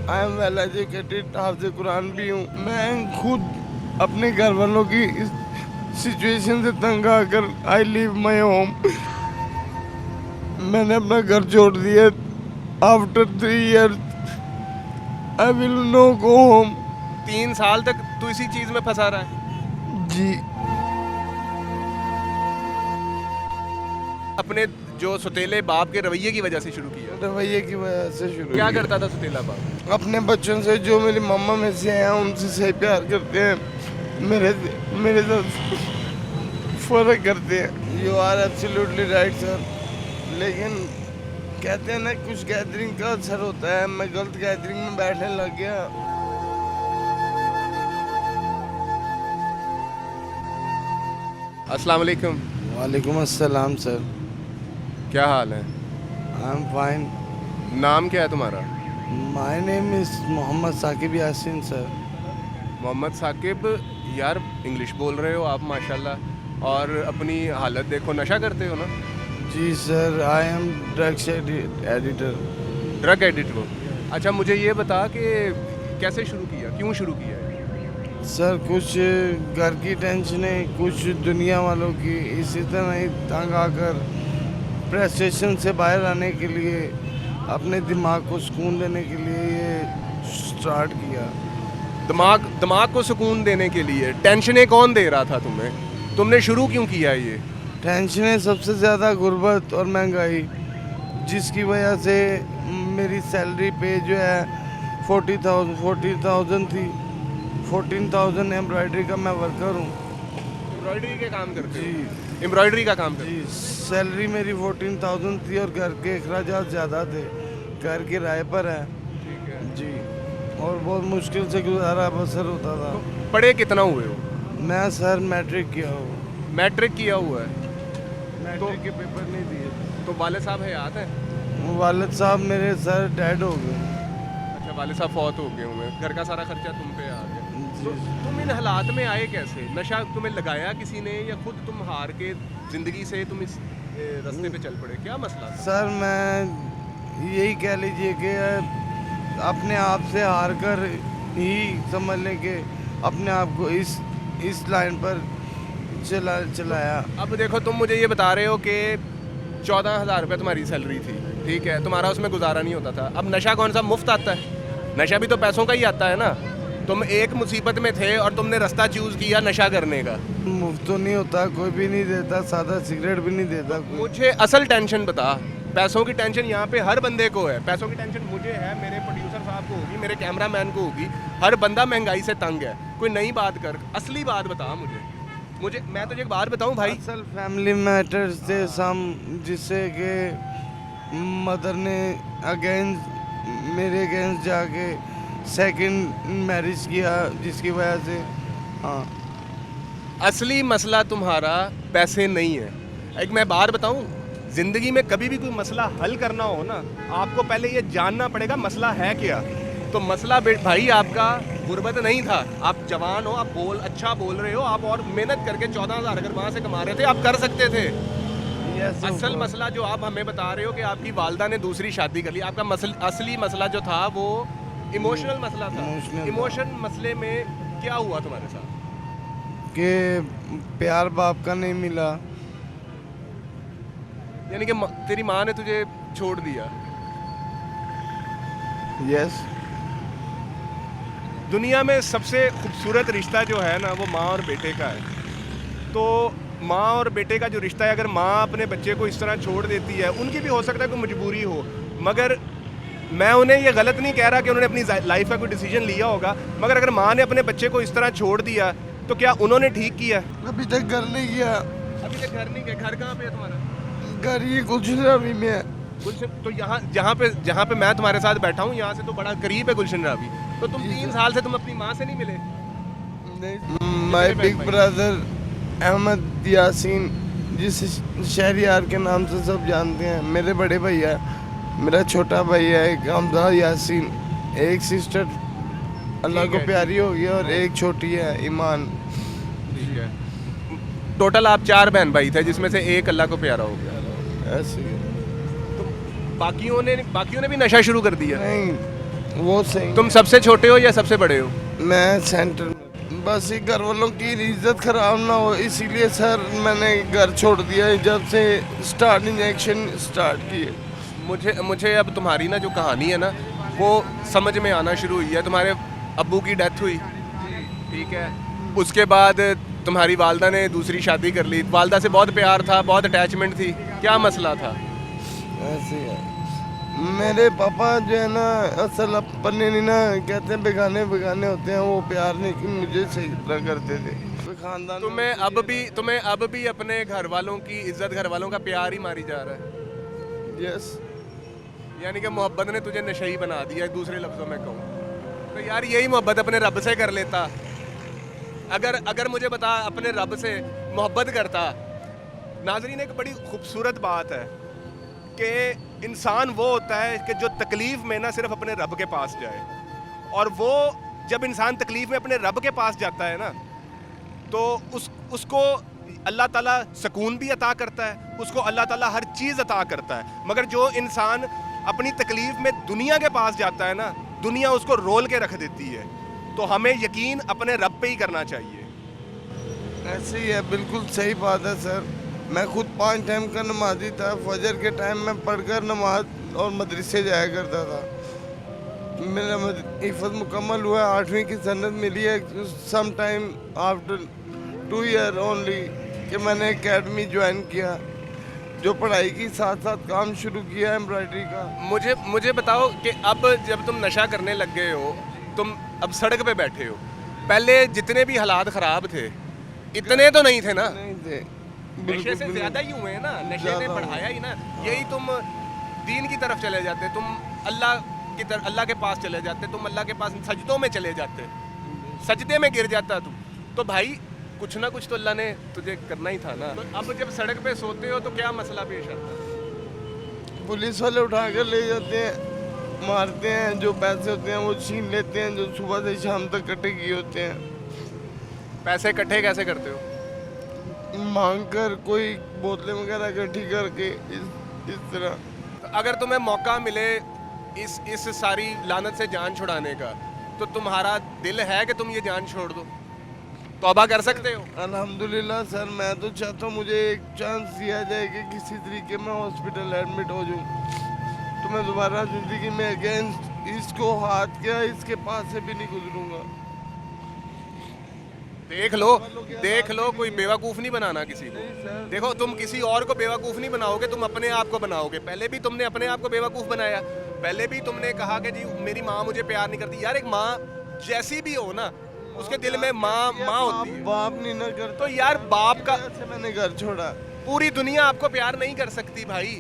I am well educated, हाफिज़ कुरान भी हूँ। मैं खुद अपने घर वालों की इस सिचुएशन से तंग आकर आई लीव माई होम। मैंने अपना घर छोड़ दिया। After 3 years I will no go home. 3 साल तक तू इसी चीज में फंसा रहा है। जी अपने जो सुतेले बाप के रवैये की वजह से शुरू किया। रवैये की वजह से शुरू क्या किया। करता था सुतेला बाप? अपने बच्चों से जो मेरी मम्मा में से हैं उनसे सही प्यार करते हैं, मेरे साथ फर्क करते हैं। You are absolutely right sir, लेकिन कहते हैं ना कुछ गैदरिंग का असर होता है। मैं गलत गैदरिंग में बैठने लग गया। अस्सलाम वालेकुम। वालेकुम अस्सलाम सर। क्या हाल है? I am fine. नाम क्या है तुम्हारा? My name is Mohammad Saqib Yasin sir. Mohammad Saqib. यार इंग्लिश बोल रहे हो आप माशाल्लाह, और अपनी हालत देखो, नशा करते हो ना? जी sir, I am drugs editor. Drug addict हो? अच्छा, मुझे ये बता कि कैसे शुरू किया, क्यों शुरू किया? सर कुछ घर की टेंशनें, कुछ दुनिया वालों की, इसी तरह ही तंग आकर फ्रस्ट्रेशन से बाहर आने के लिए, अपने दिमाग को सुकून देने के लिए ये स्टार्ट किया। दिमाग को सुकून देने के लिए? टेंशनें कौन दे रहा था तुम्हें? तुमने शुरू क्यों किया ये? टेंशनें सबसे ज़्यादा गुर्बत और महंगाई, जिसकी वजह से मेरी सैलरी पे जो है 40,000 थी। 14,000 एम्ब्रॉयडरी का मैं वर्कर हूँ। एम्ब्रॉयडरी के काम करते जी हो? एम्ब्रॉयडरी का काम करते जी, सैलरी मेरी 14,000 थी और घर के अखराजात ज़्यादा थे। घर किराए पर है। ठीक है। जी, और बहुत मुश्किल से गुजारा बसर होता था। तो पढ़े कितना हुए हो? मैं सर मैट्रिक किया हूँ। मैट्रिक किया हुआ है? मैट्रिक के पेपर नहीं दिए। तो वाले साहब हयात हैं? वालिद साहब मेरे सर डैड हो गए। अच्छा, वाले साहब फौत हो गए हुए, घर का सारा खर्चा तुम पे आ गया। जी। तो तुम इन हालात में आए कैसे? नशा तुम्हें लगाया किसी ने, या खुद तुम हार के जिंदगी से तुम इस रास्ते पे चल पड़े? क्या मसला था? सर मैं यही कह लीजिए कि अपने आप से हार कर ही समझ लें कि अपने आप को इस लाइन पर चलाया। अब देखो, तुम मुझे ये बता रहे हो कि 14,000 रुपये तुम्हारी सैलरी थी, ठीक है, तुम्हारा उसमें गुजारा नहीं होता था। अब नशा कौन सा मुफ्त आता है? नशा भी तो पैसों का ही आता है ना। तुम एक मुसीबत में थे और तुमने रास्ता चूज़ किया नशा करने का। मुफ्त तो नहीं होता, कोई भी नहीं देता, सादा सिगरेट भी नहीं देता कोई। मुझे असल टेंशन बता। पैसों की टेंशन यहाँ पे हर बंदे को है। पैसों की टेंशन मुझे है, मेरे प्रोड्यूसर साहब को होगी, मेरे कैमरामैन को होगी। हर बंदा महंगाई से तंग है। कोई नई बात कर, असली बात बता मुझे। मैं तुझे एक बात बताऊं भाई, असल फैमिली मैटर्स थे सम, जिससे कि मदर ने मेरे अगेंस्ट जाके सेकंड मैरिज किया, जिसकी वजह से हाँ। असली मसला तुम्हारा पैसे नहीं है। एक मैं बात बताऊं, ज़िंदगी में कभी भी कोई मसला हल करना हो ना, आपको पहले ये जानना पड़ेगा मसला है क्या। तो मसला भाई आपका गुर्बत नहीं था। आप जवान हो, आप अच्छा बोल रहे हो, आप और मेहनत करके 14,000 अगर वहाँ से कमा रहे थे, आप कर सकते थे। असल मसला जो आप हमें बता रहे हो कि आपकी वालदा ने दूसरी शादी कर ली, आपका असली मसला जो था वो इमोशनल मसला था। इमोशन मसले में क्या हुआ तुम्हारे साथ? कि प्यार बाप का नहीं मिला। यानी कि तेरी माँ ने तुझे छोड़ दिया? यस। दुनिया में सबसे खूबसूरत रिश्ता जो है ना, वो माँ और बेटे का है। तो माँ और बेटे का जो रिश्ता है, अगर माँ अपने बच्चे को इस तरह छोड़ देती है, उनकी भी हो सकता है कोई मजबूरी हो, मगर मैं उन्हें ये गलत नहीं कह रहा कि उन्होंने अपनी लाइफ का कोई डिसीजन लिया होगा, मगर अगर माँ ने अपने बच्चे को इस तरह छोड़ दिया तो क्या उन्होंने ठीक किया? अभी तक घर नहीं गया। अभी तक घर नहीं गए? घर कहाँ पे है तुम्हारा? घर ये गुलशन रावी में है। तो यहाँ जहाँ पे मैं तुम्हारे साथ बैठा हूँ, यहाँ से तो बड़ा करीब है गुलशन रावी। तो तुम 3 साल से तुम अपनी माँ से नहीं मिले? My big brother Ahmad Yasin, जिस शहरियार के नाम से सब जानते हैं, मेरे बड़े भैया, मेरा छोटा भैया एक हमजा यासीन, एक सिस्टर अल्लाह को प्यारी हो गई और एक छोटी है ईमान। ठीक है। टोटल आप 4 बहन भाई थे, जिसमें से एक अल्लाह को प्यारा हो गया। ऐसे ही। तो बाकियों ने भी नशा शुरू कर दिया? नहीं, वो सही। तुम सबसे छोटे हो या सबसे बड़े हो? मैं सेंटर में, बस ये घर वालों की इज्जत खराब ना हो इसीलिए सर मैंने घर छोड़ दिया है जब से स्टार्ट इंजेक्शन स्टार्ट किए। मुझे अब तुम्हारी ना जो कहानी है ना वो समझ में आना शुरू हुई है। तुम्हारे अब्बू की डेथ हुई, ठीक है, उसके बाद तुम्हारी वालदा ने दूसरी शादी कर ली। वालदा से बहुत प्यार था, बहुत अटैचमेंट थी, क्या मसला था? ऐसे है मेरे पापा जो है ना असल अपने नहीं ना कहते हैं बेगाने बेगाने होते हैं, वो प्यार नहीं कि मुझे सही तरह करते थे खानदान। तुम्हें अब भी अपने घर वालों की इज्जत, घर वालों का प्यार ही मारी जा रहा है। यस, यानी कि मोहब्बत ने तुझे नशई बना दिया, दूसरे लफ्जों में कहूँ तो। यार यही मोहब्बत अपने रब से कर लेता। अगर मुझे बता अपने रब से मोहब्बत करता। नाजरीन, एक बड़ी खूबसूरत बात है कि इंसान वो होता है कि जो तकलीफ़ में ना सिर्फ अपने रब के पास जाए, और वो जब इंसान तकलीफ़ में अपने रब के पास जाता है ना तो उसको अल्लाह ताला सुकून भी अता करता है, उसको अल्लाह ताला हर चीज़ अता करता है। मगर जो इंसान अपनी तकलीफ़ में दुनिया के पास जाता है ना, दुनिया उसको रोल के रख देती है। तो हमें यकीन अपने रब पे ही करना चाहिए। ऐसे ही है, बिल्कुल सही बात है सर। मैं खुद 5 टाइम का नमाजी था। फजर के टाइम में पढ़कर नमाज और मदरसे जाया करता था। मेरा हिफ़्ज़ मुकम्मल हुआ, 8वीं की सनद मिली है some time after 2 year only कि मैंने एकेडमी ज्वाइन किया, जो पढ़ाई की साथ साथ काम शुरू किया एम्ब्रॉयडरी का। मुझे बताओ कि अब जब तुम नशा करने लग गए हो, तुम अब सड़क पे बैठे हो, पहले जितने भी हालात ख़राब थे इतने तो नहीं थे ना? नहीं थे, नशे से ज़्यादा ही हुए हैं ना, नशे ने बढ़ाया ही ना। यही तुम दीन की तरफ चले जाते, तुम अल्लाह के पास चले जाते, तुम अल्लाह के पास सजदों में चले जाते, सजदे में गिर जाता तुम। तो भाई कुछ ना कुछ तो अल्लाह ने तुझे करना ही था ना। तो अब जब सड़क पे सोते हो तो क्या मसला पेश आता है? पुलिस वाले उठा कर ले जाते हैं, मारते हैं, जो पैसे होते हैं वो छीन लेते हैं, जो सुबह से शाम तक इकट्ठे किए होते हैं। पैसे इकट्ठे कैसे करते हो? मांग कर, कोई बोतलें वगैरह इकट्ठी करके, इस तरह। तो अगर तुम्हें मौका मिले इस सारी लानत से जान छुड़ाने का, तो तुम्हारा दिल है कि तुम ये जान छोड़ दो? तौबा कर सकते हो? अल्हम्दुलिल्लाह सर, मैं तो चाहता हूँ मुझे एक चांस दिया जाए कि किसी तरीके में हॉस्पिटल एडमिट हो जाऊँ, तो मैं दोबारा ज़िंदगी में अगेंस्ट इसको हाथ क्या इसके पास से भी नहीं गुजरूंगा। देख लो, कोई बेवकूफ़ नहीं बनाना किसी को। देखो, तुम किसी और को बेवकूफ़ नहीं बनाओगे, तुम अपने आप को बनाओगे। पहले भी तुमने अपने आप को बेवकूफ़ बनाया, पहले भी तुमने कहा कि जी मेरी माँ मुझे प्यार नहीं करती। यार एक माँ जैसी भी हो ना, उसके दिल में माँ होती है। बाप नहीं ना करता तो यार बाप का मैंने घर छोड़ा। पूरी दुनिया आपको प्यार नहीं कर सकती भाई।